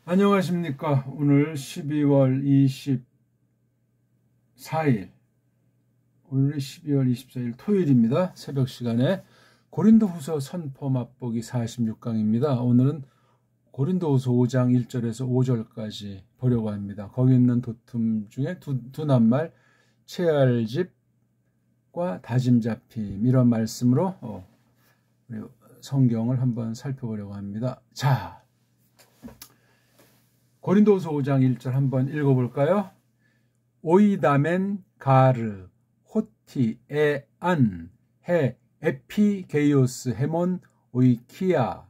안녕하십니까. 오늘 12월 24일, 오늘이 12월 24일 토요일입니다. 새벽 시간에 고린도후서 선포 맛보기 46강입니다. 오늘은 고린도후서 5장 1절에서 5절까지 보려고 합니다. 거기 있는 도툼 중에 두 낱말, 채알집과 다짐잡힘, 이런 말씀으로 성경을 한번 살펴보려고 합니다. 자, 고린도후서 5장 1절 한번 읽어볼까요? 오이다멘 가르 호티 에안 해 에피게이오스 헤몬 오이키아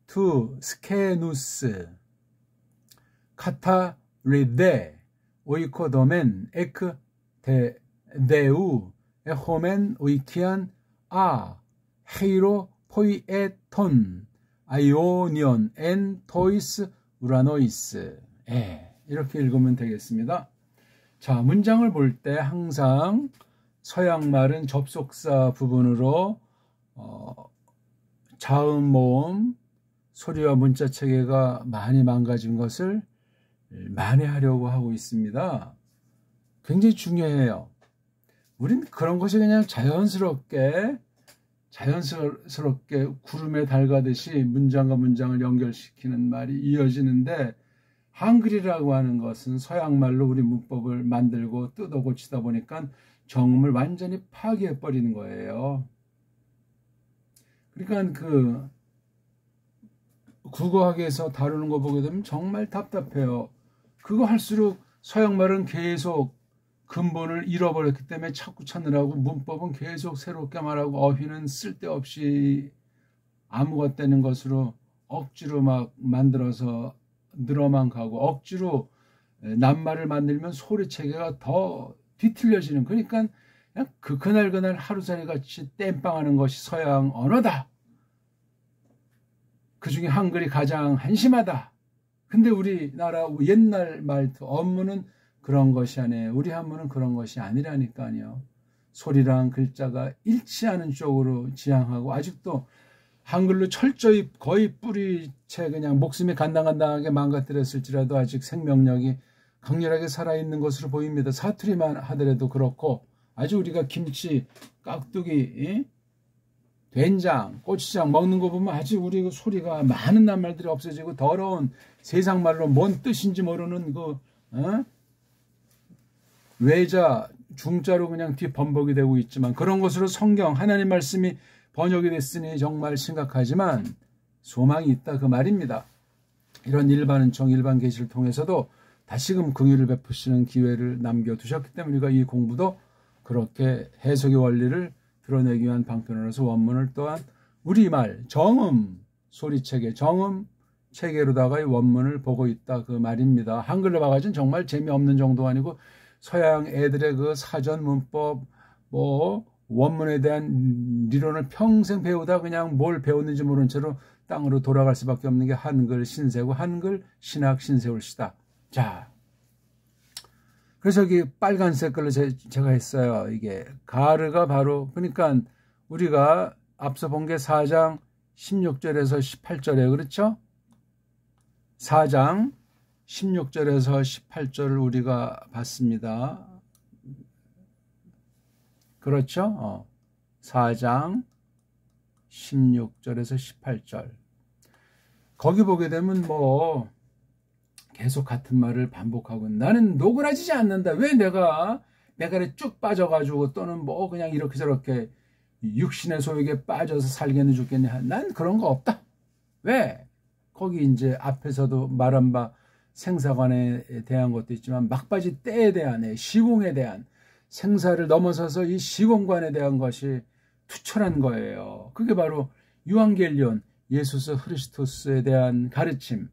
투 스케누스 카타 리데 오이코도멘 에크 데우 에호멘 오이키안 아 헤이로 포이에톤 아이오니온 엔 토이스 우라노이스. 이렇게 읽으면 되겠습니다. 자, 문장을 볼 때 항상 서양말은 접속사 부분으로 자음, 모음, 소리와 문자 체계가 많이 망가진 것을 만회하려고 하고 있습니다. 굉장히 중요해요. 우린 그런 것이 그냥 자연스럽게 구름에 달가듯이 문장과 문장을 연결시키는 말이 이어지는데, 한글이라고 하는 것은 서양말로 우리 문법을 만들고 뜯어 고치다 보니까 정음을 완전히 파괴해버리는 거예요. 그러니까 그 국어학에서 다루는 거 보게 되면 정말 답답해요. 그거 할수록 서양말은 계속 근본을 잃어버렸기 때문에 자꾸 찾느라고, 문법은 계속 새롭게 말하고, 어휘는 쓸데없이 아무것되는 것으로 억지로 막 만들어서 늘어만 가고, 억지로 낱말을 만들면 소리체계가 더 뒤틀려지는, 그러니까 그냥 그날 하루살이 같이 땜빵하는 것이 서양 언어다. 그 중에 한글이 가장 한심하다. 근데 우리나라 옛날 말투 언문은 그런 것이 아니에요. 우리 한문은 그런 것이 아니라니까요. 소리랑 글자가 일치하는 쪽으로 지향하고, 아직도 한글로 철저히 거의 뿌리채 그냥 목숨이 간당간당하게 망가뜨렸을지라도 아직 생명력이 강렬하게 살아있는 것으로 보입니다. 사투리만 하더라도 그렇고, 아주 우리가 김치, 깍두기, 된장, 고추장 먹는 거 보면 아직 우리 소리가 많은 낱말들이 없어지고, 더러운 세상말로 뭔 뜻인지 모르는 외자, 중자로 그냥 뒤범벅이 되고 있지만, 그런 것으로 성경, 하나님 말씀이 번역이 됐으니 정말 심각하지만 소망이 있다, 그 말입니다. 이런 일반은총, 일반 계시를 통해서도 다시금 긍휼을 베푸시는 기회를 남겨두셨기 때문에 우리가 이 공부도 그렇게 해석의 원리를 드러내기 위한 방편으로서 원문을 또한 우리말, 정음, 소리체계, 정음 체계로다가 이 원문을 보고 있다, 그 말입니다. 한글로 봐가지고는 정말 재미없는 정도가 아니고, 서양 애들의 그 사전 문법, 원문에 대한 리론을 평생 배우다 그냥 뭘 배웠는지 모르는 채로 땅으로 돌아갈 수밖에 없는 게 한글 신세고, 한글 신학 신세울시다. 자, 그래서 여기 빨간색 걸로 제가 했어요. 이게 가르가 바로, 그러니까 우리가 앞서 본 게 4장 16절에서 18절에 그렇죠? 4장 16절에서 18절을 우리가 봤습니다. 그렇죠? 4장 16절에서 18절. 거기 보게 되면 계속 같은 말을 반복하고, 나는 노그라지지 않는다. 왜 내가 내가래 쭉 빠져가지고, 또는 그냥 이렇게 저렇게 육신의 소욕에 빠져서 살겠니 죽겠니. 난 그런 거 없다. 왜? 거기 이제 앞에서도 말한 바 생사관에 대한 것도 있지만, 막바지 때에 대한, 시공에 대한, 생사를 넘어서서 이 시공관에 대한 것이 투철한 거예요. 그게 바로 유앙겔리온, 예수스 크리스토스에 대한 가르침,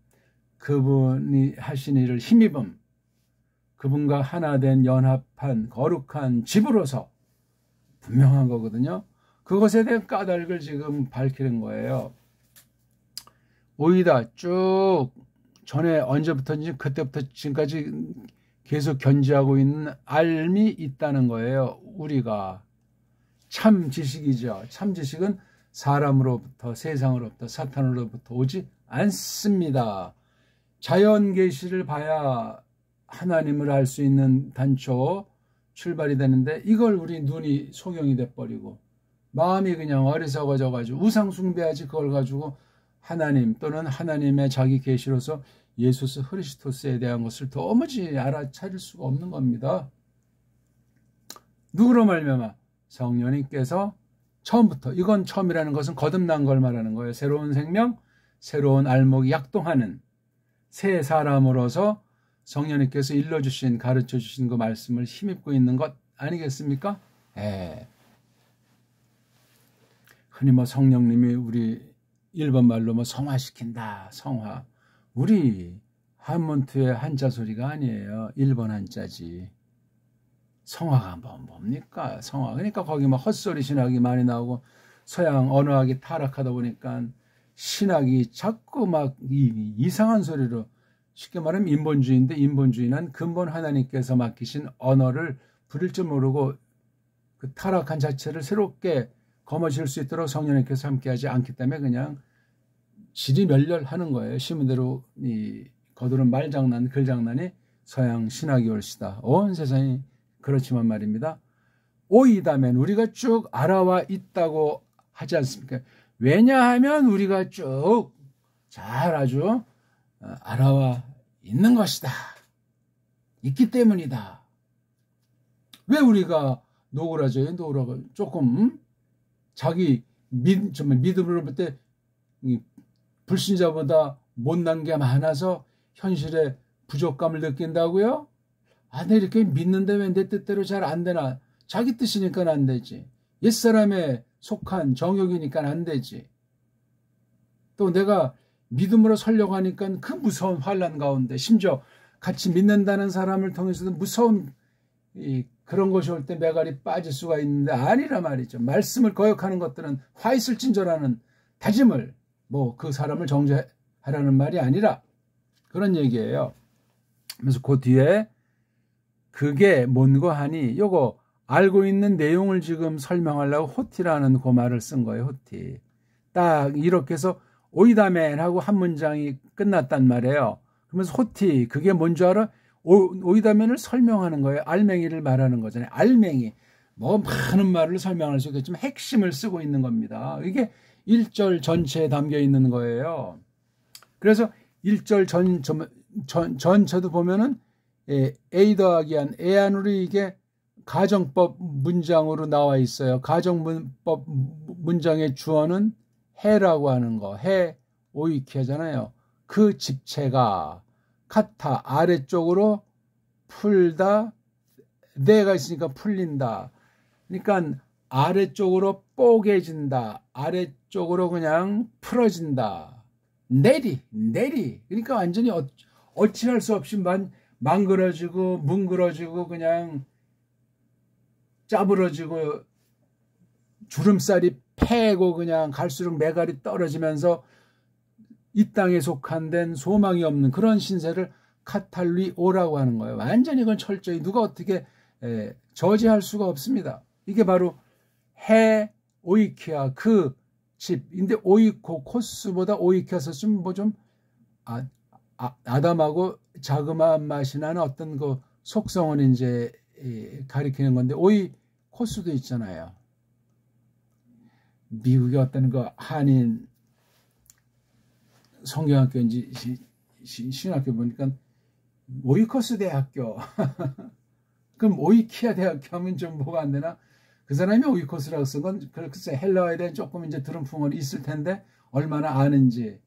그분이 하신 일을 힘입음, 그분과 하나 된 연합한 거룩한 집으로서 분명한 거거든요. 그것에 대한 까닭을 지금 밝히는 거예요. 오이다 쭉 전에 언제부터인지 그때부터 지금까지 계속 견지하고 있는 알미 있다는 거예요. 우리가 참 지식이죠. 참 지식은 사람으로부터, 세상으로부터, 사탄으로부터 오지 않습니다. 자연 계시를 봐야 하나님을 알 수 있는 단초 출발이 되는데 이걸 우리 눈이 소경이 돼버리고 마음이 그냥 어리석어져 가지고 우상 숭배하지 그걸 가지고 하나님 또는 하나님의 자기 계시로서 예수 그리스도에 대한 것을 도무지 알아차릴 수가 없는 겁니다. 누구로 말미암아? 성령님께서 처음부터, 이건 처음이라는 것은 거듭난 걸 말하는 거예요. 새로운 생명, 새로운 알목이 약동하는 새 사람으로서 성령님께서 일러주신, 가르쳐주신 그 말씀을 힘입고 있는 것 아니겠습니까? 흔히 뭐 성령님이 우리 일본 말로 뭐 성화시킨다, 성화. 우리 한문투의 한자 소리가 아니에요. 일본 한자지. 성화가 뭡니까? 성화. 그러니까 거기 막 헛소리 신학이 많이 나오고 서양 언어학이 타락하다 보니까 신학이 자꾸 막 이상한 소리로, 쉽게 말하면 인본주의인데, 인본주의는 근본 하나님께서 맡기신 언어를 부릴 줄 모르고 그 타락한 자체를 새롭게 거머쥘 수 있도록 성령님께서 함께하지 않기 때문에 그냥 지리멸렬하는 거예요. 시문대로 이 거두는 말장난, 글장난이 서양 신학이 올시다. 온 세상이 그렇지만 말입니다. 오이다면 우리가 쭉 알아와 있다고 하지 않습니까? 왜냐하면 우리가 쭉 잘 아주 알아와 있는 것이다. 있기 때문이다. 왜 우리가 노그라져요? 노그라져. 조금 자기 믿음으로 볼 때 불신자보다 못난 게 많아서 현실에 부족감을 느낀다고요? 아, 내 이렇게 믿는데 왜 내 뜻대로 잘 안 되나? 자기 뜻이니까 안 되지. 옛사람에 속한 정욕이니까 안 되지. 또 내가 믿음으로 서려고 하니까 그 무서운 환난 가운데, 심지어 같이 믿는다는 사람을 통해서도 무서운 그런 것이 올 때 메갈이 빠질 수가 있는데 아니라 말이죠. 말씀을 거역하는 것들은 화 있을 진저라는 다짐을, 뭐 그 사람을 정죄하라는 말이 아니라 그런 얘기예요. 그래서 그 뒤에 그게 뭔고 하니 요거 알고 있는 내용을 지금 설명하려고 호티라는 그 말을 쓴 거예요. 호티. 딱 이렇게 해서 오이다멘 하고 한 문장이 끝났단 말이에요. 그러면서 호티, 그게 뭔 줄 알아? 오이다멘을 설명하는 거예요. 알맹이를 말하는 거잖아요. 알맹이. 뭐 많은 말을 설명할 수 있겠지만 핵심을 쓰고 있는 겁니다. 이게 1절 전체에 담겨 있는 거예요. 그래서 1절 전체도 보면은 A 더하기 한, 애안으로 이게 가정법 문장으로 나와 있어요. 가정법 문장의 주어는 해라고 하는 거. 해, 오이키 하잖아요. 그 집체가 카타, 아래쪽으로 풀다, 내가 있으니까 풀린다. 그러니까 아래쪽으로 뽀개진다. 아래쪽으로 그냥 풀어진다. 내리. 그러니까 완전히 어찌할 수 없이 망그러지고 뭉그러지고 그냥 짜부러지고 주름살이 패고 그냥 갈수록 메갈이 떨어지면서 이 땅에 속한 된 소망이 없는 그런 신세를 카탈리오라고 하는 거예요. 완전히 이건 철저히 누가 어떻게 저지할 수가 없습니다. 이게 바로 해 오이키아 그 집인데, 오이코 코스보다 오이키아 썼으면 뭐 좀 아담하고 자그마한 맛이 나는 어떤 그 속성을 이제 가리키는 건데, 오이 코스도 있잖아요. 미국의 어떤 그 한인 성경학교인지 신학교 보니까 오이코스 대학교 그럼 오이키아 대학교 하면 좀 뭐가 안 되나? 그 사람이 오이코스라고 쓴 건 글쎄 헬라어에 대한 조금 이제 들은 풍월이 있을 텐데 얼마나 아는지,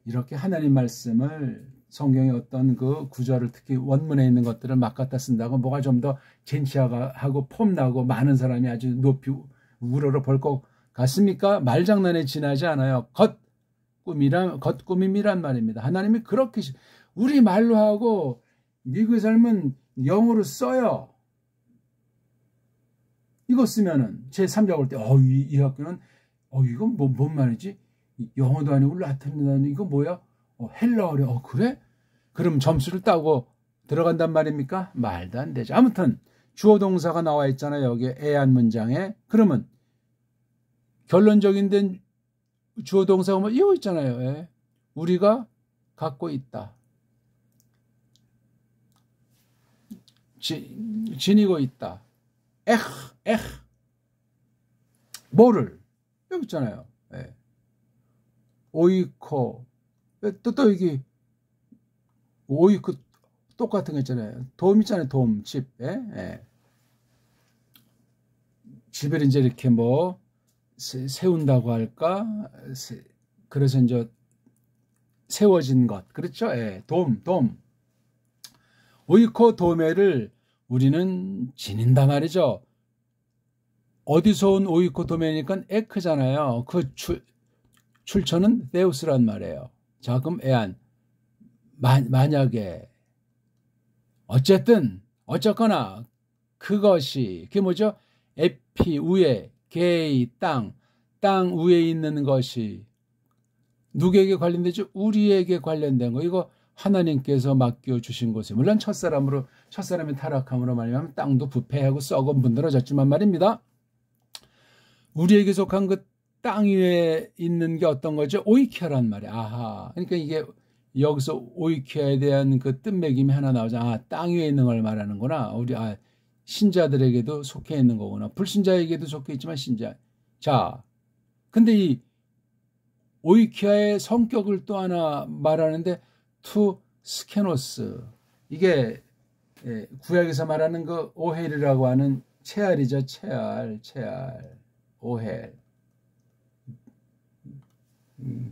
이렇게 하나님 말씀을 성경의 어떤 그 구절을 특히 원문에 있는 것들을 막 갖다 쓴다고 뭐가 좀 더 젠치하고 폼나고 많은 사람이 아주 높이 우러러 볼 것 같습니까? 말장난에 지나지 않아요. 겉꾸밈이란 말입니다. 하나님이 그렇게 우리 말로 하고 미국의 삶은 영어로 써요. 이거 쓰면은 제3자 올 때 이 학교는 이건 뭔 말이지? 영어도 아니고 라틴도 아니고 이거 뭐야? 헬라어래. 그래? 그럼 점수를 따고 들어간단 말입니까? 말도 안 되죠. 아무튼 주어 동사가 나와 있잖아요. 여기 애안 문장에. 그러면 결론적인 된 주어 동사가 뭐 이거 있잖아요. 우리가 갖고 있다. 지니고 있다. 에흐. 뭐를? 여기 있잖아요. 예. 오이코. 또 여기 오이코 똑같은 거 있잖아요. 돔 있잖아요. 돔, 집. 예? 집을 이제 이렇게 뭐 세운다고 할까? 그래서 이제 세워진 것. 그렇죠? 예. 돔. 오이코 도메를 우리는 지닌다 말이죠. 어디서 온 오이코 도메니까 에크잖아요. 그 출처는 데우스란 말이에요. 자, 그럼 애안. 만약에 어쨌거나 그게 뭐죠? 에피 위에 게이 땅 위에 있는 것이 누구에게 관련되죠? 우리에게 관련된 거. 이거 하나님께서 맡겨주신 곳에 물론 첫사람의 타락함으로 말미암아 땅도 부패하고 썩어 문드러졌지만 말입니다. 우리에게 속한 그 땅 위에 있는 게 어떤 거죠? 오이키아란 말이에요. 아하. 그러니까 이게 여기서 오이키아에 대한 그 뜻매김이 하나 나오죠. 땅 위에 있는 걸 말하는구나. 우리 신자들에게도 속해 있는 거구나. 불신자에게도 속해 있지만 신자. 자, 근데 이 오이키아의 성격을 또 하나 말하는데 투 스케노스. 이게 구약에서 말하는 그 오헬이라고 하는 체알이죠. 체알. 오헬.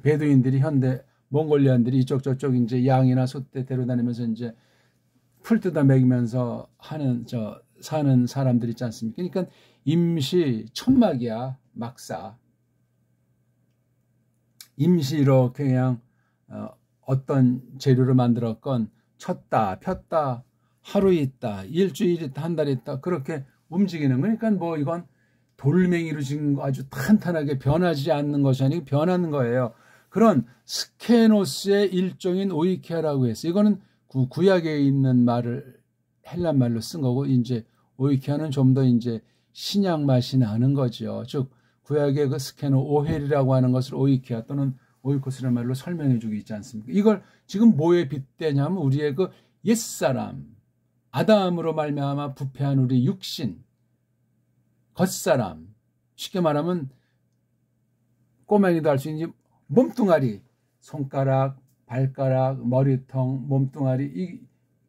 베두인들이 현대 몽골리안들이 이쪽 저쪽 이제 양이나 소떼 데려다니면서 이제 풀 뜯어 먹이면서 사는 사람들 있지 않습니까? 그러니까 임시 천막이야. 막사. 임시 이렇게 그냥 어떤 재료를 만들었건 쳤다 폈다 하루 있다 일주일 있다 한 달 있다 그렇게 움직이는 거니까 뭐 이건 돌멩이로 지금 아주 탄탄하게 변하지 않는 것이 아니고 변하는 거예요. 그런 스케노스의 일종인 오이키아라고 했어요. 이거는 구약에 있는 말을 헬란 말로 쓴 거고 이제 오이키아는 좀 더 이제 신약 맛이 나는 거죠. 즉 구약의 그 스케노 오헬이라고 하는 것을 오이키아 또는 오이코스라는 말로 설명해 주고 있지 않습니까? 이걸 지금 뭐에 빗대냐면 우리의 그 옛사람 아담으로 말미암아 부패한 우리 육신 겉사람 쉽게 말하면 꼬맹이도 할 수 있는 몸뚱아리 손가락 발가락 머리통 몸뚱아리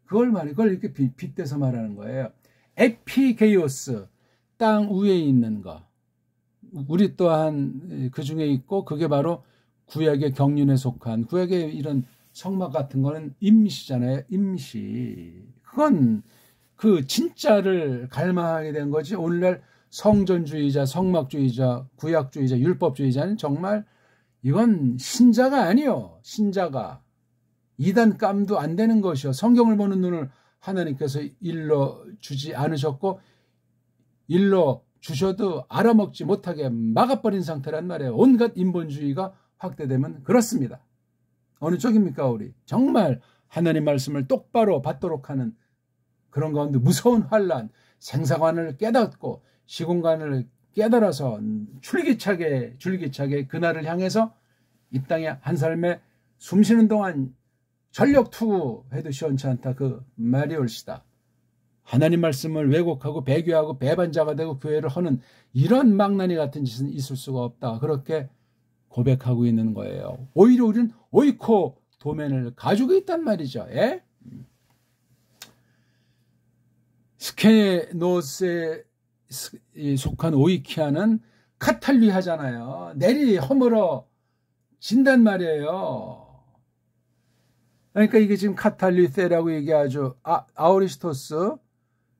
그걸 이렇게 빗대서 말하는 거예요. 에피게이오스 땅 위에 있는 거 우리 또한 그 중에 있고 그게 바로 구약의 경륜에 속한 구약의 이런 성막 같은 거는 임시잖아요. 임시. 그건 그 진짜를 갈망하게 된 거지. 오늘날 성전주의자, 성막주의자, 구약주의자, 율법주의자는 정말 이건 신자가 아니요. 신자가 이단감도 안 되는 것이요. 성경을 보는 눈을 하나님께서 일러주지 않으셨고 일러주셔도 알아먹지 못하게 막아버린 상태란 말이에요. 온갖 인본주의가 확대되면 그렇습니다. 어느 쪽입니까 우리? 정말 하나님 말씀을 똑바로 받도록 하는 그런 가운데 무서운 환란, 생사관을 깨닫고 시공간을 깨달아서 줄기차게 그날을 향해서 이 땅에 한 삶에 숨쉬는 동안 전력 투구해도 시원치 않다. 그 말이 옳시다. 하나님 말씀을 왜곡하고 배교하고 배반자가 되고 교회를 하는 이런 망나니 같은 짓은 있을 수가 없다. 그렇게 고백하고 있는 거예요. 오히려 우리는 오이코 도면을 가지고 있단 말이죠. 예? 스케노스에 속한 오이키아는 카탈리하잖아요. 내리 허물어 진단 말이에요. 그러니까 이게 지금 카탈리세라고 얘기하죠. 아우리스토스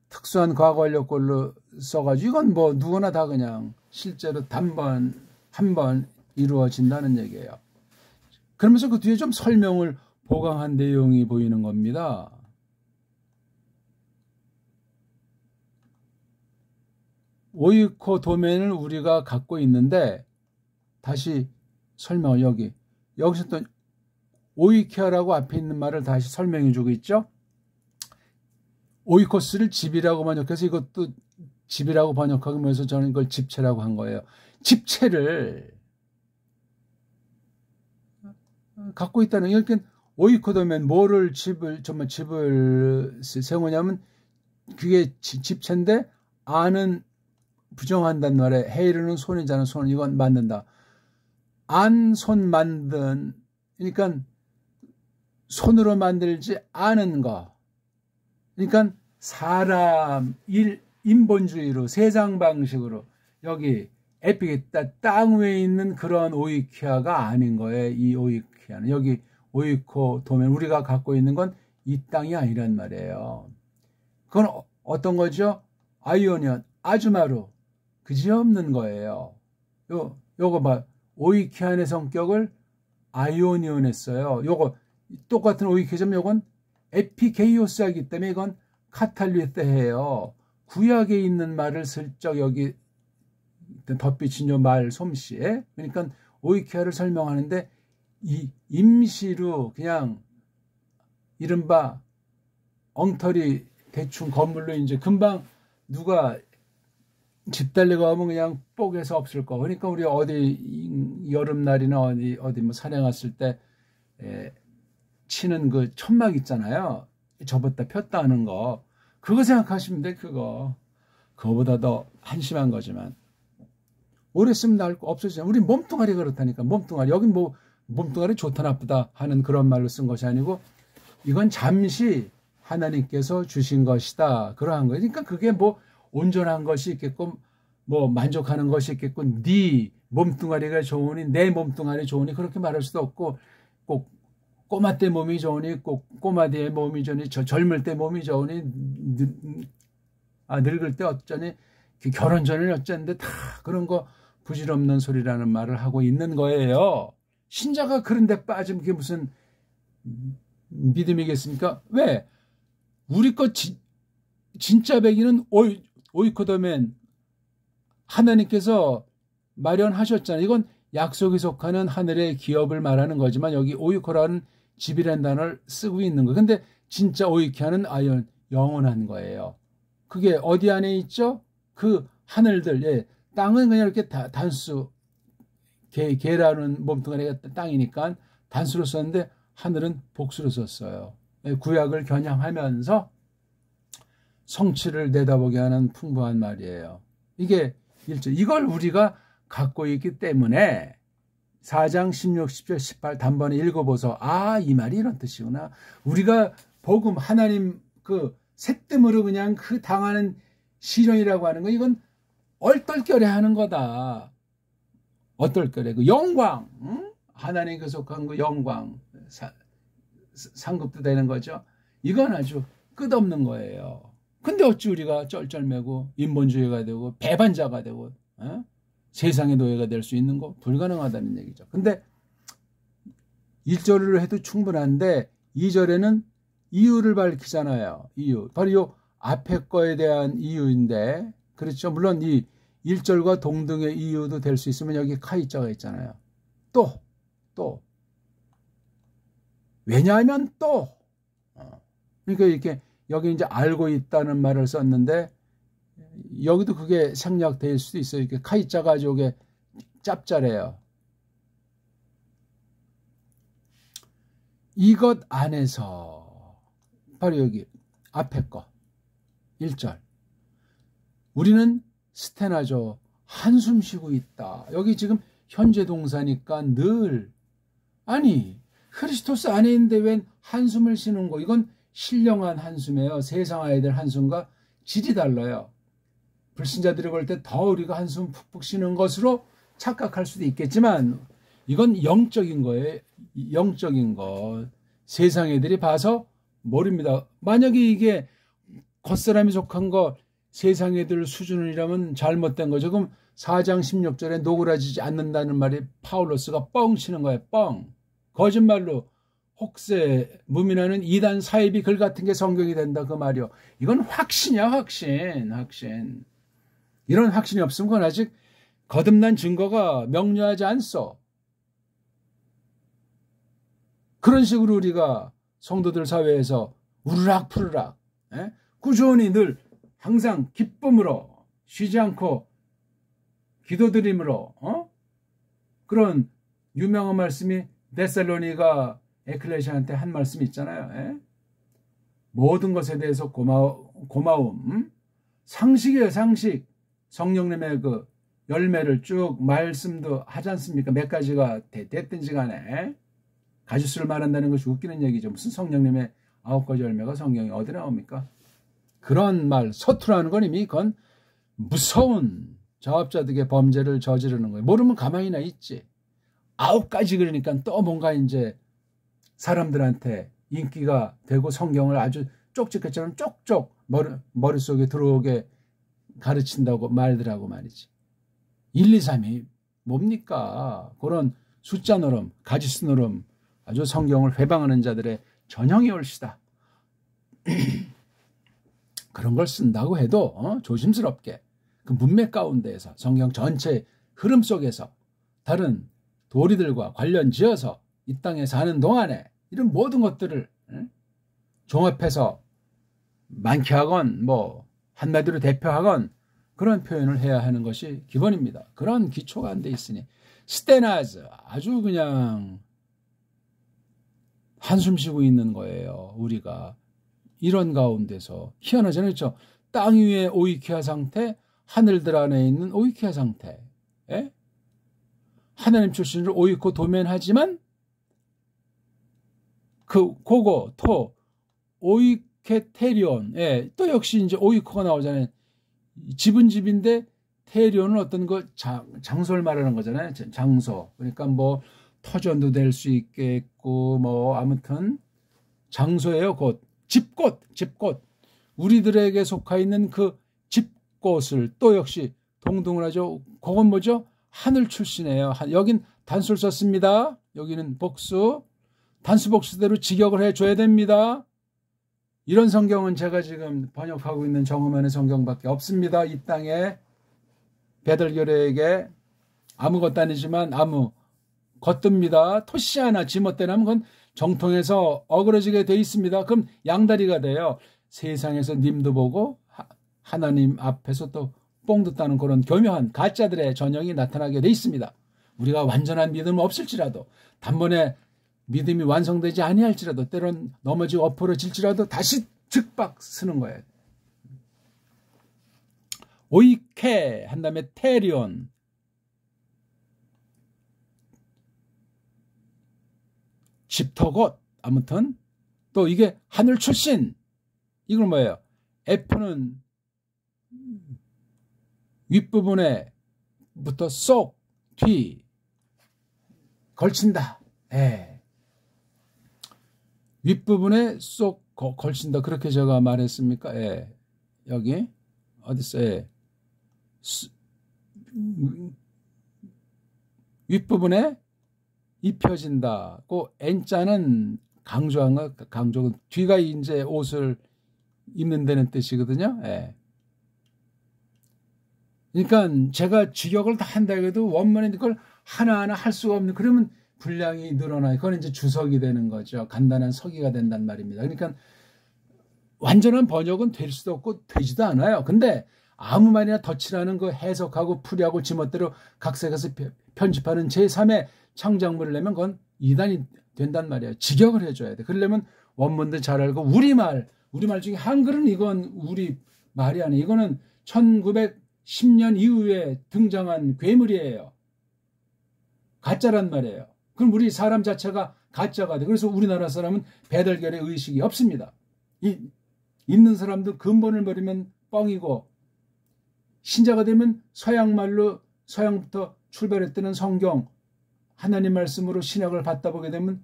특수한 과거 완료꼴로 써가지고 이건 뭐 누구나 다 그냥 실제로 한 번 이루어진다는 얘기예요. 그러면서 그 뒤에 좀 설명을 보강한 내용이 보이는 겁니다. 오이코 도면을 우리가 갖고 있는데 다시 설명을 여기서 또 오이키아라고 앞에 있는 말을 다시 설명해 주고 있죠. 오이코스를 집이라고 번역해서 이것도 집이라고 번역하기 위해서 저는 이걸 집체라고 한 거예요. 집체를 갖고 있다는 게 오이코도면 뭐를 집을 세우냐면 그게 집체인데 안은 부정한단 말이에요. 헤이르는 손이잖아. 손. 이건 만든다. 안 손 만든, 그러니까 손으로 만들지 않은 거. 그러니까 사람 인본주의로 세상 방식으로 여기 에픽에 땅 위에 있는 그런 오이키아가 아닌 거예요. 이 오이키아는 여기 오이코 도면 우리가 갖고 있는 건 이 땅이 아니란 말이에요. 그건 어떤 거죠? 아이오니언 아주마루 그지없는 거예요. 요거 봐. 오이키안의 성격을 아이오니언 했어요. 요거 똑같은 오이키점 요건 에피게이오스이기 때문에 이건 카탈리테예요. 구약에 있는 말을 슬쩍 여기 덧비친 요 말 솜씨에 그러니까 오이키아를 설명하는데 이 임시로 그냥 이른바 엉터리 대충 건물로 이제 금방 누가 집 달리고 하면 그냥 뽀개서 없을 거. 그러니까 우리 어디 여름날이나 어디 뭐 산에 갔을 때 치는 그 천막 있잖아요. 접었다 폈다 하는 거. 그거 생각하시면 돼. 그거보다 더 한심한 거지만 오래 쓰면 나을 거 없어지잖아. 우리 몸뚱아리 그렇다니까. 몸뚱아리. 여긴 뭐 몸뚱아리 좋다 나쁘다 하는 그런 말로 쓴 것이 아니고 이건 잠시 하나님께서 주신 것이다. 그러한 거예요. 그러니까 그게 뭐 온전한 것이 있겠고 뭐 만족하는 것이 있겠고 네 몸뚱아리가 좋으니 내 몸뚱아리 좋으니 그렇게 말할 수도 없고 꼭 꼬마 때 몸이 좋으니 꼭 꼬마 때의 몸이 좋으니 젊을 때 몸이 좋으니 늙을 때 어쩌니 결혼 전에 어쩌는데 다 그런 거 부질없는 소리라는 말을 하고 있는 거예요. 신자가 그런 데 빠지면 그게 무슨 믿음이겠습니까? 왜? 우리 것 진짜 백이는 오이코도멘 하나님께서 마련하셨잖아요. 이건 약속에 속하는 하늘의 기업을 말하는 거지만 여기 오이코라는 집이라는 단어를 쓰고 있는 거예요. 근데 진짜 오이키아는 아연 영원한 거예요. 그게 어디 안에 있죠? 그 하늘들, 예. 땅은 그냥 이렇게 단수, 개라는 몸뚱아리가 땅이니까 단수로 썼는데 하늘은 복수로 썼어요. 구약을 겨냥하면서 성취를 내다보게 하는 풍부한 말이에요. 이게 1절. 이걸 우리가 갖고 있기 때문에 4장 16, 17, 18 단번에 읽어보소. 이 말이 이런 뜻이구나. 우리가 복음, 하나님 그 새뜸으로 그냥 그 당하는 시련이라고 하는 거 이건 얼떨결에 하는 거다. 어떨결에 그 영광, 응? 하나님께 속한 그 영광 상급도 되는 거죠. 이건 아주 끝없는 거예요. 근데 어찌 우리가 쩔쩔매고 인본주의가 되고 배반자가 되고 세상의 노예가 될 수 있는 거 불가능하다는 얘기죠. 근데 1절을 해도 충분한데 2절에는 이유를 밝히잖아요. 이유. 바로 이 앞에 거에 대한 이유인데 그렇죠. 물론 이 1절과 동등의 이유도 될 수 있으면 여기 카이자가 있잖아요. 또 왜냐하면 또 그러니까 이렇게 여기 이제 알고 있다는 말을 썼는데 여기도 그게 생략될 수도 있어요. 이렇게 카이자가 아주 이게 짭짤해요. 이것 안에서 바로 여기 앞에 거 1절 우리는 스테나죠. 한숨 쉬고 있다. 여기 지금 현재 동사니까 늘 아니 크리스토스 안에 있는데 웬 한숨을 쉬는 거 이건 신령한 한숨이에요. 세상 아이들 한숨과 질이 달라요. 불신자들이 볼 때 더 우리가 한숨 푹푹 쉬는 것으로 착각할 수도 있겠지만 이건 영적인 거예요. 영적인 것. 세상 애들이 봐서 모릅니다. 만약에 이게 겉사람이 속한 거 세상 애들 수준이라면 잘못된 거죠. 그럼 4장 16절에 노그라지지 않는다는 말이 파울로스가 뻥 치는 거예요. 뻥. 거짓말로 혹세 무민하는 이단 사이비 글 같은 게 성경이 된다 그 말이요. 이건 확신이야. 확신. 이런 확신이 없으면 그건 아직 거듭난 증거가 명료하지 않소. 그런 식으로 우리가 성도들 사회에서 우르락 푸르락 꾸준히 늘 항상 기쁨으로 쉬지 않고 기도드림으로 그런 유명한 말씀이 데살로니가 에클레시아한테 한 말씀이 있잖아요. 모든 것에 대해서 고마움. 상식이에요, 상식. 성령님의 그 열매를 쭉 말씀도 하지 않습니까? 몇 가지가 됐든지 간에 가지수를 말한다는 것이 웃기는 얘기죠. 무슨 성령님의 9가지 열매가 성경에 어디 나옵니까? 그런 말, 서투라는 건 이미 그건 무서운 자업자득의 범죄를 저지르는 거예요. 모르면 가만히나 있지. 9가지 그러니까 또 뭔가 이제 사람들한테 인기가 되고 성경을 아주 쪽집게처럼 쪽쪽 머릿속에 들어오게 가르친다고 말들 하고 말이지. 1, 2, 3이 뭡니까? 그런 숫자 노름, 가지수 노름, 아주 성경을 회방하는 자들의 전형이 올시다. 그런 걸 쓴다고 해도 조심스럽게 그 문맥 가운데에서 성경 전체 흐름 속에서 다른 도리들과 관련 지어서 이 땅에 사는 동안에 이런 모든 것들을 종합해서 많게하건 뭐 한마디로 대표하건 그런 표현을 해야 하는 것이 기본입니다. 그런 기초가 안 돼 있으니 스테나즈 아주 그냥 한숨 쉬고 있는 거예요. 우리가 이런 가운데서 희한하잖아요. 그렇죠? 땅 위에 오이키아 상태, 하늘들 안에 있는 오이키아 상태. 예? 하나님 출신으로 오이코 도면하지만 고고 토 오이케테리온, 예, 또 역시 이제 오이코가 나오잖아요. 집은 집인데 테리온은 어떤 거 장소를 말하는 거잖아요. 장소. 그러니까 뭐 터전도 될 수 있겠고 뭐 아무튼 장소예요. 곧 집꽃. 우리들에게 속하 있는 그 집꽃을 또 역시 동등을 하죠. 그건 뭐죠? 하늘 출신이에요. 여긴 단수를 썼습니다. 여기는 복수. 단수 복수대로 직역을 해줘야 됩니다. 이런 성경은 제가 지금 번역하고 있는 정음원의 성경밖에 없습니다. 이 땅에 베들교례에게 아무것도 아니지만 아무 겉듭니다. 토시 하나 지멋대나면 그건 정통에서 어그러지게 돼 있습니다. 그럼 양다리가 돼요. 세상에서 님도 보고 하나님 앞에서 또 뽕 듣다는 그런 교묘한 가짜들의 전형이 나타나게 돼 있습니다. 우리가 완전한 믿음 없을지라도 단번에 믿음이 완성되지 아니할지라도 때론 넘어지고 엎어질지라도 다시 즉박 쓰는 거예요. 오이케 한 다음에 테리온 집터곳 아무튼 또 이게 하늘 출신 이건 뭐예요? F는 윗부분에부터 쏙 뒤 걸친다. 예. 윗부분에 쏙 걸친다. 그렇게 제가 말했습니까? 예. 여기 어디 있어요? 예. 윗부분에 입혀진다. 그 N자는 강조한 거, 강조는 뒤가 이제 옷을 입는 데는 뜻이거든요. 예. 그러니까 제가 직역을 다 한다 해도 원문에 그걸 하나하나 할 수가 없는 그러면 분량이 늘어나요. 그건 이제 주석이 되는 거죠. 간단한 서기가 된단 말입니다. 그러니까 완전한 번역은 될 수도 없고 되지도 않아요. 근데 아무 말이나 덧칠하는 그 해석하고 풀이하고 지멋대로 각색해서 편집하는 제3의 창작물을 내면 그건 이단이 된단 말이에요. 직역을 해줘야 돼. 그러려면 원문도 잘 알고 우리말 중에 한글은 이건 우리 말이 아니에요. 이거는 1910년 이후에 등장한 괴물이에요. 가짜란 말이에요. 그럼 우리 사람 자체가 가짜가 돼. 그래서 우리나라 사람은 배달결의 의식이 없습니다. 있는 사람도 근본을 버리면 뻥이고 신자가 되면 서양말로 서양부터 출발했다는 성경 하나님 말씀으로 신약을 받다 보게 되면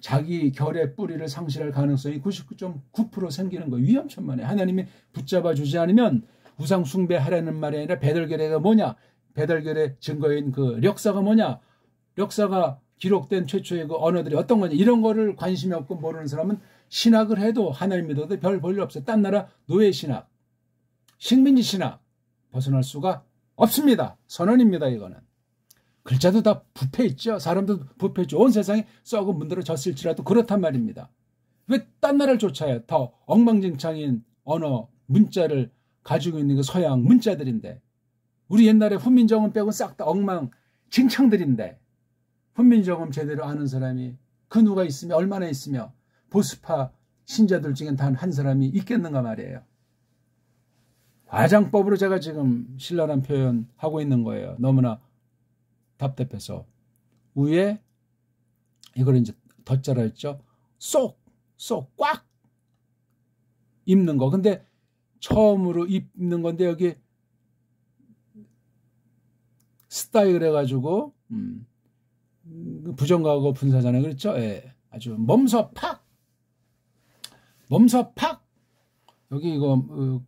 자기 결의 뿌리를 상실할 가능성이 99.9% 생기는 거예요. 위험천만해. 하나님이 붙잡아 주지 않으면 우상 숭배하라는 말이 아니라 배달결의가 뭐냐? 배달결의 증거인 그 력사가 뭐냐? 력사가 기록된 최초의 그 언어들이 어떤 거냐? 이런 거를 관심이 없고 모르는 사람은 신학을 해도 하나님 믿어도 별 볼일 없어요. 딴 나라 노예 신학, 식민지 신학 벗어날 수가 없습니다. 선언입니다. 이거는. 글자도 다 부패 있죠. 사람도 부패 있죠. 온 세상에 썩은 문드러졌을지라도 그렇단 말입니다. 왜 딴 나라를 쫓아요? 더 엉망진창인 언어, 문자를 가지고 있는 게 서양 문자들인데 우리 옛날에 훈민정음 빼고 싹 다 엉망진창들인데 훈민정음 제대로 아는 사람이 그 누가 있으며 얼마나 있으며 보스파 신자들 중엔 단 한 사람이 있겠는가 말이에요. 과장법으로 제가 지금 신랄한 표현 하고 있는 거예요. 너무나 답답해서. 위에 이걸 이제 덧자라 했죠. 쏙 꽉 입는 거. 근데 처음으로 입는 건데 여기 스타일 해가지고 부정가고 분사잖아요. 그렇죠? 예. 아주 몸서 팍 여기 이거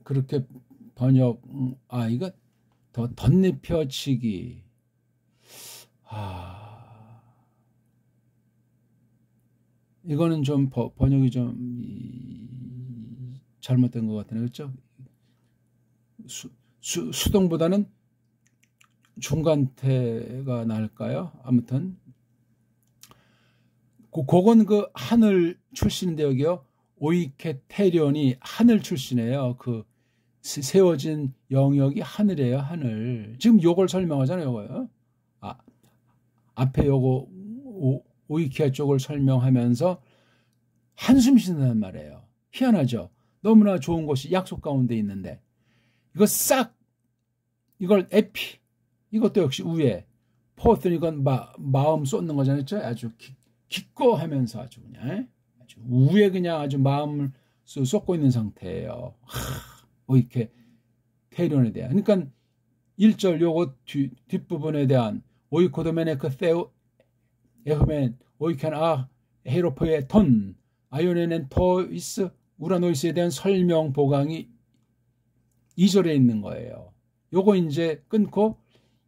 그렇게 번역 이거 더 덧입혀치기 이거는 좀 번역이 좀 잘못된 것 같네요. 그렇죠? 수동보다는 중간태가 나을까요? 아무튼 그건 그 하늘 출신인데 여기요. 오이케테리온이 하늘 출신이에요. 그 세워진 영역이 하늘이에요. 하늘. 지금 요걸 설명하잖아요. 요거요. 앞에 요거 오이키아 쪽을 설명하면서 한숨 쉬는단 말이에요. 희한하죠. 너무나 좋은 곳이 약속 가운데 있는데 이거 이걸 에피 이것도 역시 위에 포스는 이건 마음 쏟는 거잖아요. 아주 기꺼하면서 아주 그냥 아주 위에 그냥 아주 마음을 쏟고 있는 상태예요. 이렇게 테리온에 대한 그러니까 1절 요거 뒷부분에 대한 오이코도메네 그 세우 에흐멘 오이켄 헤로포의 톤 아이오네넨 토이스 우라노이스에 대한 설명 보강이 2절에 있는 거예요. 요거 이제 끊고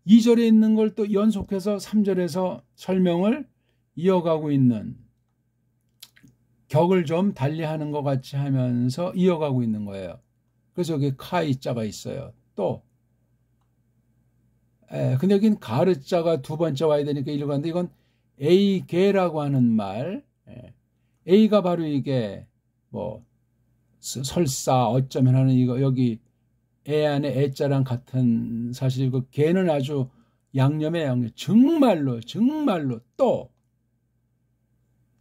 2절에 있는 걸 또 연속해서 3절에서 설명을 이어가고 있는 격을 좀 달리하는 것 같이 하면서 이어가고 있는 거예요. 그래서 여기 카이자가 있어요. 또 근데 여긴 가르자가 두 번째 와야 되니까 이리로 가는데 이건 에이게라고 하는 말 A가 바로 이게 뭐 설사 어쩌면 하는 이거 여기 애 안에 애자랑 같은 사실 그 개는 아주 양념의 양념 정말로 또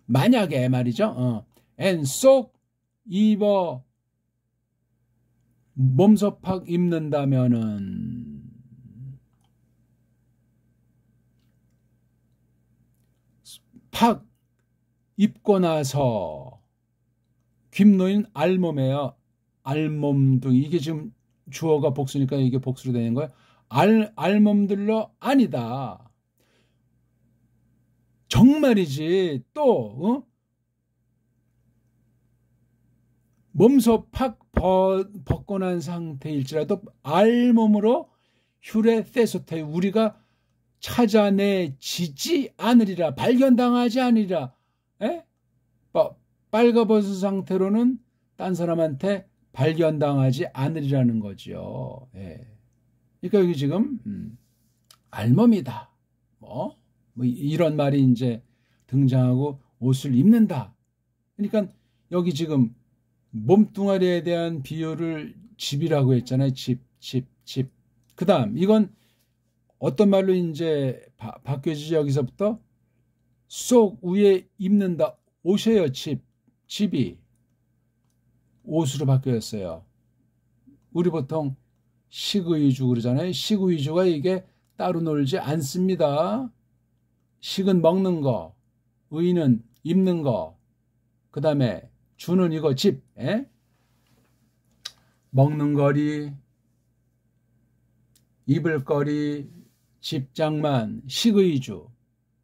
만약에 말이죠. 쏙 입어 몸서 팍 입는다면은 팍 입고 나서 귓노인 알몸이에요. 알몸 등 이게 지금 주어가 복수니까 이게 복수로 되는 거예요. 알몸들로 아니다. 정말이지 또 몸소 팍 벗고 난 상태일지라도 알몸으로 휴레 세소테 우리가 찾아내지지 않으리라 발견당하지 않으리라. 빨가벗은 상태로는 딴 사람한테 발견당하지 않으리라는 거죠. 그러니까 여기 지금 알몸이다. 뭐 이런 말이 이제 등장하고 옷을 입는다. 그러니까 여기 지금 몸뚱아리에 대한 비유를 집이라고 했잖아요. 집. 그 다음 이건 어떤 말로 이제 바뀌어지죠. 여기서부터 쏙 위에 입는다. 옷이에요. 집이 옷으로 바뀌었어요. 우리 보통 식의주 그러잖아요. 식의주가 이게 따로 놀지 않습니다. 식은 먹는 거, 의는 입는 거, 그 다음에 주는 이거 집, 먹는 거리, 입을 거리, 집장만, 식의주.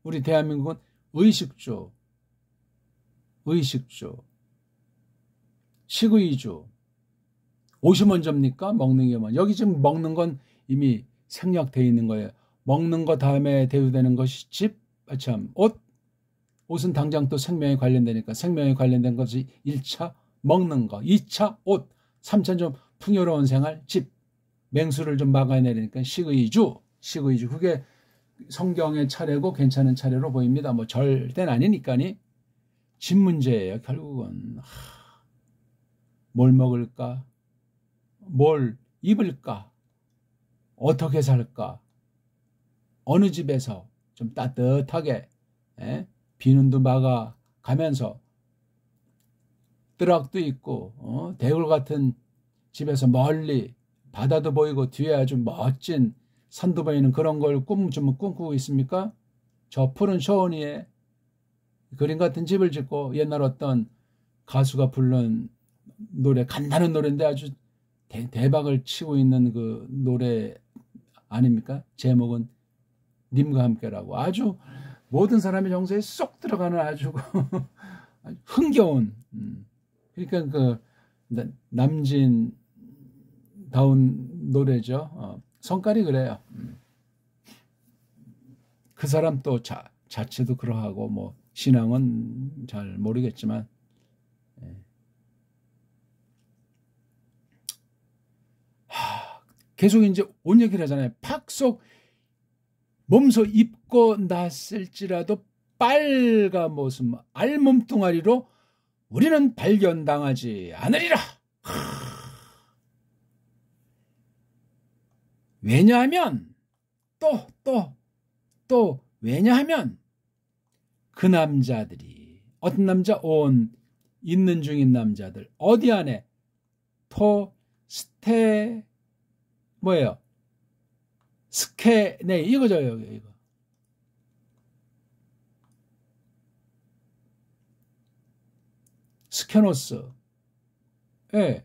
우리 대한민국은 의식주, 식의주. 옷이 먼저입니까? 먹는 게 먼저. 여기 지금 먹는 건 이미 생략되어 있는 거예요. 먹는 거 다음에 대우되는 것이 집, 옷은 당장 또 생명에 관련되니까 생명에 관련된 것이 1차 먹는 거, 2차 옷, 3차 좀 풍요로운 생활, 집, 맹수를 좀 막아내니까 식의주. 그게 성경의 차례고 괜찮은 차례로 보입니다. 뭐 절대는 아니니까니 집 문제예요. 결국은 뭘 먹을까? 뭘 입을까? 어떻게 살까? 어느 집에서 좀 따뜻하게 비눈도 막아 가면서 뚠드락도 있고 대굴 같은 집에서 멀리 바다도 보이고 뒤에 아주 멋진 산도 보이는 그런 걸 좀 꿈꾸고 있습니까? 저 푸른 초원위에 그림 같은 집을 짓고 옛날 어떤 가수가 부른 노래, 간단한 노래인데 아주 대박을 치고 있는 그 노래 아닙니까? 제목은 님과 함께라고. 아주 모든 사람의 정서에 쏙 들어가는 아주 흥겨운, 그러니까 그 남진다운 노래죠. 성깔이 그래요. 그 사람 또 자체도 그러하고 뭐 신앙은 잘 모르겠지만 계속 이제 온 얘기를 하잖아요. 팍속 몸소 입고 났을지라도 빨가 모습 알몸뚱아리로 우리는 발견당하지 않으리라. 왜냐하면 또 왜냐하면 그 남자들이 어떤 남자 있는 중인 남자들 어디 안에 뭐예요? 스케네 이거죠. 이거. 스케노스. 예.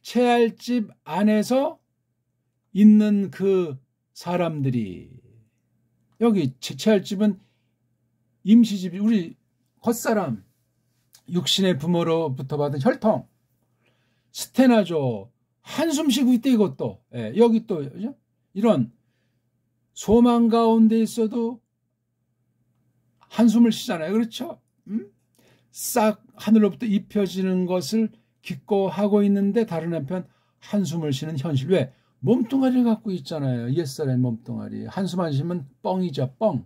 채알집 안에서 있는 그 사람들이 여기 채알집은 임시집이 우리 겉사람 육신의 부모로부터 받은 혈통 스테나죠. 한숨 쉬고 있대 이것도. 예, 여기 또 이런 소망 가운데 있어도 한숨을 쉬잖아요. 그렇죠? 싹 하늘로부터 입혀지는 것을 기꺼하고 있는데 다른 한편 한숨을 쉬는 현실. 왜? 몸뚱아리를 갖고 있잖아요. 옛사람의 몸뚱아리. 한숨 안 쉬면 뻥이죠. 뻥.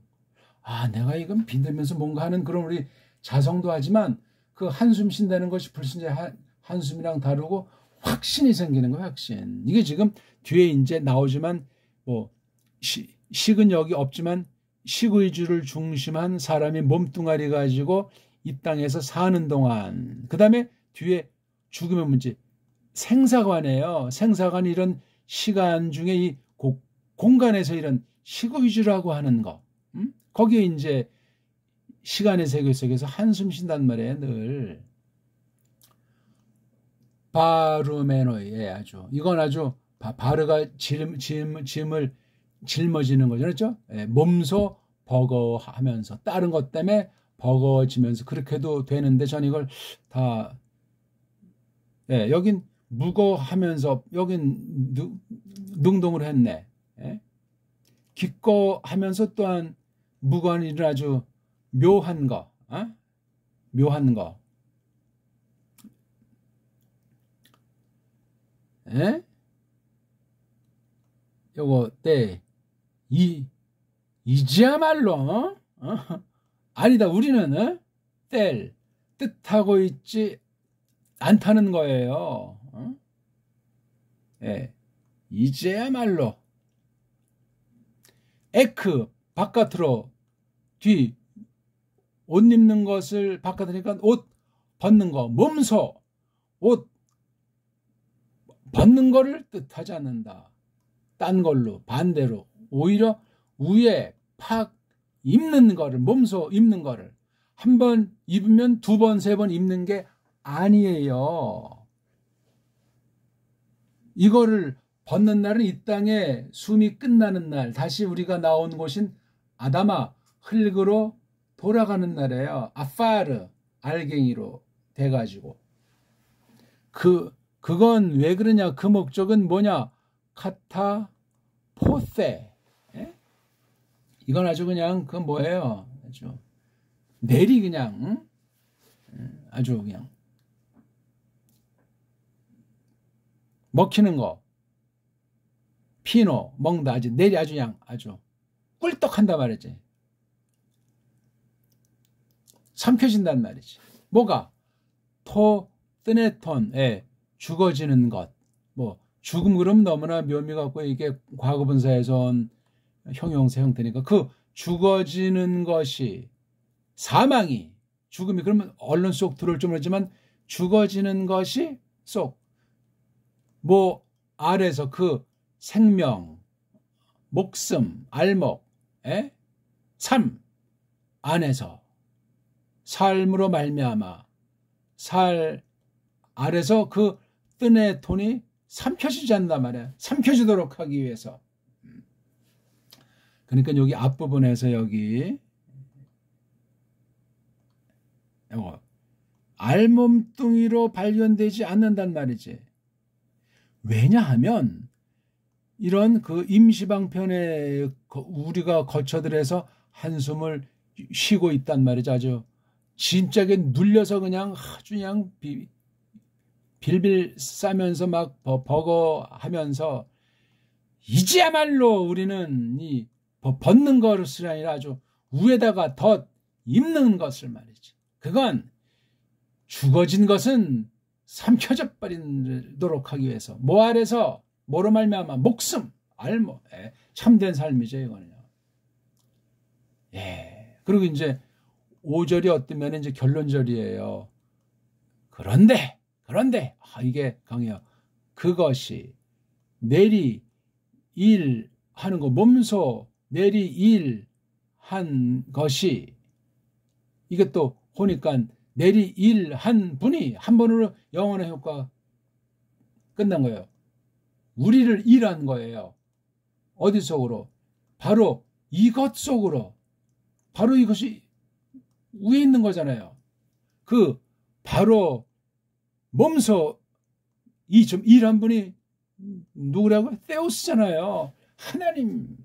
아, 내가 이건 빈들면서 뭔가 하는 그런 우리 자성도 하지만 그 한숨 쉰다는 것이 불신자 한숨이랑 다르고 확신이 생기는 거예요. 확신. 이게 지금 뒤에 이제 나오지만 뭐 식은 여기 없지만 식의주를 중심한 사람이 몸뚱아리 가지고 이 땅에서 사는 동안 그 다음에 뒤에 죽음의 문제 생사관이에요. 생사관 이런 시간 중에 이 공간에서 이런 식의주라고 하는 거 거기에 이제 시간의 세계 속에서 한숨 쉰단 말이에요. 늘 바르메노에 아주 이건 아주 바르가 짐을 짊어지는 거죠. 그렇죠? 예, 몸소 버거하면서 다른 것 때문에 버거워지면서 그렇게도 되는데 전 이걸 다 여긴 무거하면서 여긴 능동으로 했네. 예? 기꺼하면서 또한 무거운 일을 아주 묘한 거. 묘한 거. 예? 요거 이지야말로 아니다. 우리는 뜻하고 있지 않다는 거예요. 예. 이제야말로 바깥으로 뒤 옷 입는 것을 바깥으니까 옷 벗는 거 몸소 옷 벗는 거를 뜻하지 않는다. 딴 걸로 반대로 오히려 위에 팍 입는 거를 몸소 입는 거를 한 번 입으면 두 번, 세 번 입는 게 아니에요. 이거를 벗는 날은 이 땅에 숨이 끝나는 날 다시 우리가 나온 곳인 아다마 흙으로 돌아가는 날이에요. 아파르 알갱이로 돼가지고 그건 왜 그러냐? 그 목적은 뭐냐? 카타포세. 예? 이건 아주 그냥 그 뭐예요? 아주 내리 그냥 아주 그냥 먹히는 거 피노 먹는다 아주 내리 아주 그냥 아주 꿀떡한단 말이지. 삼켜진단 말이지. 뭐가? 뜨네톤 죽어지는 것. 뭐 죽음 그럼 너무나 묘미 갖고 이게 과거분사에서 온 형용사 형태니까 그 죽어지는 것이 사망이 죽음이 그러면 언론 속 들어올 줄 모르지만 죽어지는 것이 속 뭐 아래서 그 생명, 목숨, 알목, 삶 안에서 삶으로 말미암아 살 아래서 그 뜬의 돈이 삼켜지지 않는단 말이야. 삼켜지도록 하기 위해서. 그러니까 여기 앞부분에서 여기 알몸뚱이로 발견되지 않는단 말이지. 왜냐하면 이런 그 임시방편에 우리가 거처들에서 한숨을 쉬고 있단 말이죠. 아주 진짜게 눌려서 그냥 아주 그냥 빌빌 싸면서 막 버거하면서 이제야말로 우리는 이 벗는 것이 아니라 아주 위에다가 더 입는 것을 말이지. 그건 죽어진 것은 삼켜져 버리도록 하기 위해서 뭐 아래서 뭐로 말미암아 목숨 알모 참된 삶이죠 이거는요. 그리고 이제 5절이 어떠면 이제 결론절이에요. 그런데 이게 강해요. 그것이 내리 일 하는 거 몸소 내리 일 한 것이 이게 또 보니까 내리 일 한 분이 한 번으로 영원의 효과 끝난 거예요. 우리를 일한 거예요. 어디 속으로? 바로 이것 속으로. 바로 이것이 위에 있는 거잖아요. 그 바로 몸소 이 좀 일한 분이 누구라고? 세우스잖아요. 하나님.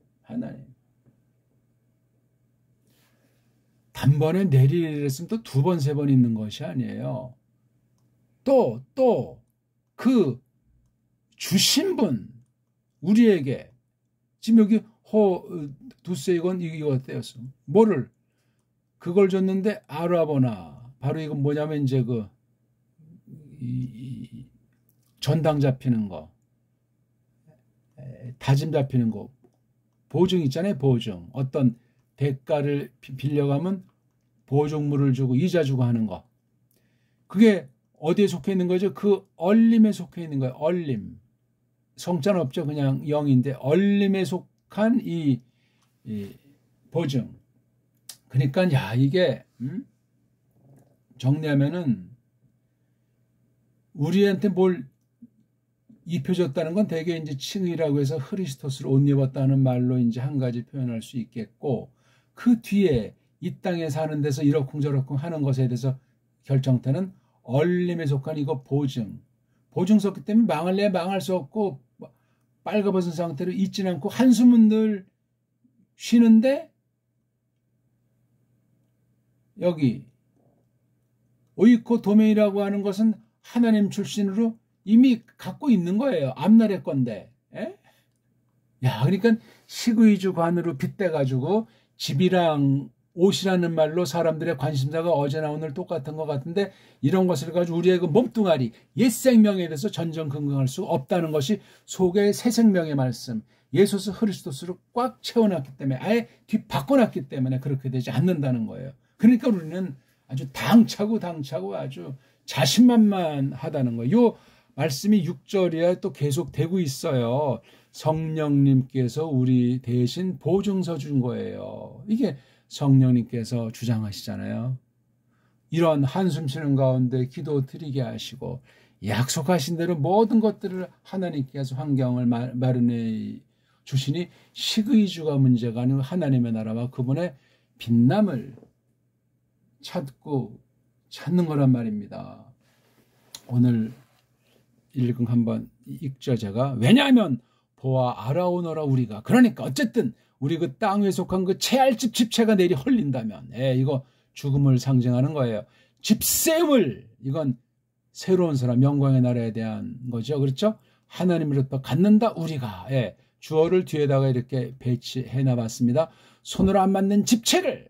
단번에 내리를 했으면 또 두 번, 세 번 있는 것이 아니에요. 또 그 주신 분 우리에게 지금 여기 두세 이건 이거 떼었어. 뭐를 그걸 줬는데 알아보나 바로 이건 뭐냐면 이제 그 전당 잡히는 거, 다짐 잡히는 거, 보증 있잖아요. 보증 어떤 대가를 빌려가면 보증물을 주고 이자 주고 하는 거. 그게 어디에 속해 있는 거죠? 그 얼림에 속해 있는 거예요. 얼림. 성자는 없죠. 그냥 영인데 얼림에 속한 이 보증. 그러니까 야 이게 정리하면은 우리한테 뭘 입혀줬다는 건 대개 이제 칭의라고 해서 흐리스토스를 옷 입었다는 말로 이제 한 가지 표현할 수 있겠고 그 뒤에 이 땅에 사는 데서 이러쿵저러쿵 하는 것에 대해서 결정타는 얼림에 속한 이거 보증 섰기 때문에 망할래 망할 수 없고 빨가벗은 상태로 있지는 않고 한숨은 늘 쉬는데 여기 오이코 도메이라고 하는 것은 하나님 출신으로 이미 갖고 있는 거예요. 앞날의 건데. 야, 그러니까 식의주관으로 빗대가지고 집이랑 옷이라는 말로 사람들의 관심사가 어제나 오늘 똑같은 것 같은데 이런 것을 가지고 우리의 그 몸뚱아리 옛 생명에 대해서 전전긍긍할 수 없다는 것이 속의 새 생명의 말씀 예수스 그리스도스로 꽉 채워놨기 때문에 아예 뒤바꿔놨기 때문에 그렇게 되지 않는다는 거예요. 그러니까 우리는 아주 당차고 아주 자신만만하다는 거예요. 이 말씀이 6절이야 또 계속 되고 있어요. 성령님께서 우리 대신 보증서 준 거예요. 이게 성령님께서 주장하시잖아요. 이런 한숨 쉬는 가운데 기도 드리게 하시고 약속하신 대로 모든 것들을 하나님께서 환경을 마련해 주시니 식의주가 문제가 아니고 하나님의 나라와 그분의 빛남을 찾는 거란 말입니다. 오늘 읽은 한번 읽죠 제가. 왜냐하면 보아 알아오너라 우리가. 그러니까 어쨌든 우리 그 땅 위에 속한 그 채알집 집채가 내리 헐린다면 이거 죽음을 상징하는 거예요. 집세움을 이건 새로운 사람 영광의 나라에 대한 거죠. 그렇죠? 하나님으로부터 갖는다 우리가. 주어를 뒤에다가 이렇게 배치해 놔봤습니다. 손으로 안 맞는 집채를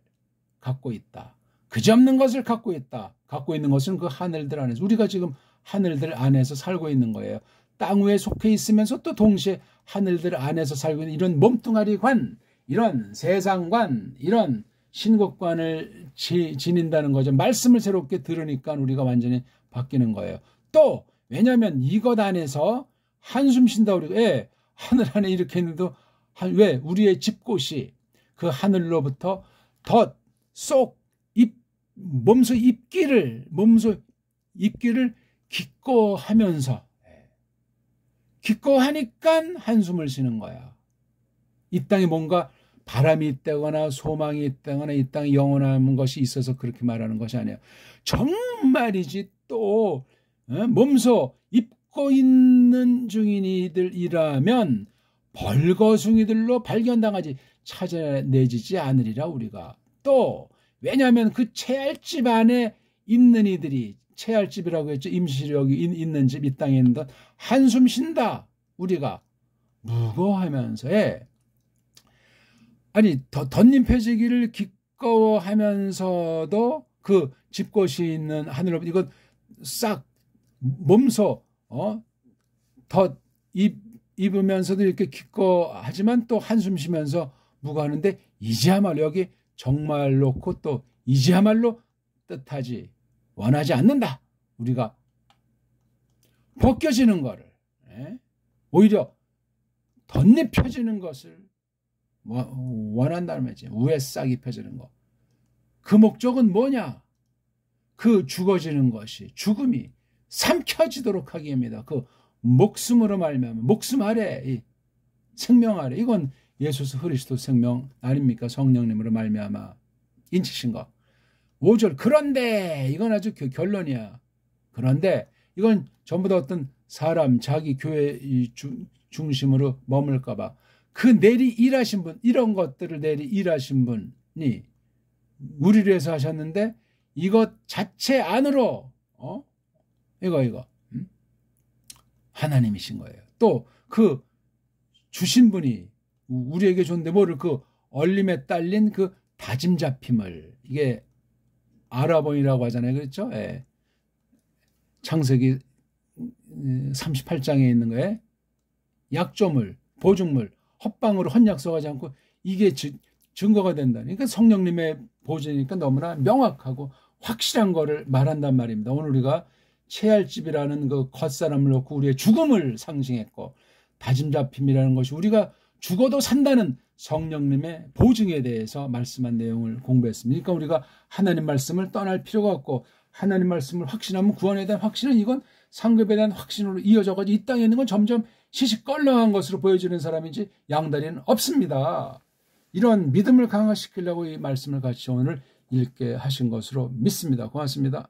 갖고 있다. 그지없는 것을 갖고 있다. 갖고 있는 것은 그 하늘들 안에서 우리가 지금 하늘들 안에서 살고 있는 거예요. 땅 위에 속해 있으면서 또 동시에 하늘들 안에서 살고 있는 이런 몸뚱아리관, 이런 세상관, 이런 신국관을 지닌다는 거죠. 말씀을 새롭게 들으니까 우리가 완전히 바뀌는 거예요. 또 왜냐하면 이것 안에서 한숨 쉰다 우리가 하늘 안에 이렇게 있는데도 왜 우리의 집곳이 그 하늘로부터 덧, 쏙, 몸소 입기를 기꺼하면서 기꺼하니까 한숨을 쉬는 거야. 이 땅에 뭔가 바람이 있다거나 소망이 있다거나 이 땅에 영원한 것이 있어서 그렇게 말하는 것이 아니에요. 정말이지 또 몸소 입고 있는 중인이들이라면 벌거숭이들로 발견당하지 찾아내지지 않으리라 우리가. 또 왜냐하면 그 채알집 안에 있는 이들이 채알집이라고 했죠. 임시력이 있는 집, 이 땅에 있는 것 한숨 쉰다 우리가 무거워하면서 아니 덧님 펴지기를 기꺼워하면서도 그 집곳이 있는 하늘로부터 이것 싹 몸소 덧 입으면서도 이렇게 기꺼하지만 또 한숨 쉬면서 무거워하는데 이제야말로 여기 정말 놓고 또 이제야말로 뜻하지 원하지 않는다. 우리가 벗겨지는 거를 오히려 덧입혀지는 것을 원한다는 말이지. 우에 싹 입혀지는 거. 그 목적은 뭐냐? 그 죽어지는 것이 죽음이 삼켜지도록 하기 위함이다. 그 목숨으로 말미암아 목숨 아래 생명 아래 이건 예수 그리스도 생명 아닙니까? 성령님으로 말미암아 인치신 거. 5절 그런데 이건 아주 결론이야. 그런데 이건 전부 다 어떤 사람 자기 교회 중심으로 머물까 봐. 그 내리 일하신 분 이런 것들을 내리 일하신 분이 우리를 위해서 하셨는데 이것 자체 안으로 이거 하나님이신 거예요. 또 그 주신 분이 우리에게 줬는데 뭐를 그 얼림에 딸린 그 다짐 잡힘을 이게 아라본이라고 하잖아요. 그렇죠? 창세기 38장에 있는 거에 약조물, 보증물, 헛방으로 헛약속하지 않고 이게 증거가 된다. 그러니까 성령님의 보증이니까 너무나 명확하고 확실한 거를 말한단 말입니다. 오늘 우리가 채알집이라는 그 겉사람을 놓고 우리의 죽음을 상징했고 다짐 잡힘이라는 것이 우리가 죽어도 산다는 성령님의 보증에 대해서 말씀한 내용을 공부했습니다. 그러니까 우리가 하나님 말씀을 떠날 필요가 없고 하나님 말씀을 확신하면 구원에 대한 확신은 이건 상급에 대한 확신으로 이어져가지고 이 땅에 있는 건 점점 시시껄렁한 것으로 보여지는 사람이지 양다리는 없습니다. 이런 믿음을 강화시키려고 이 말씀을 같이 오늘 읽게 하신 것으로 믿습니다. 고맙습니다.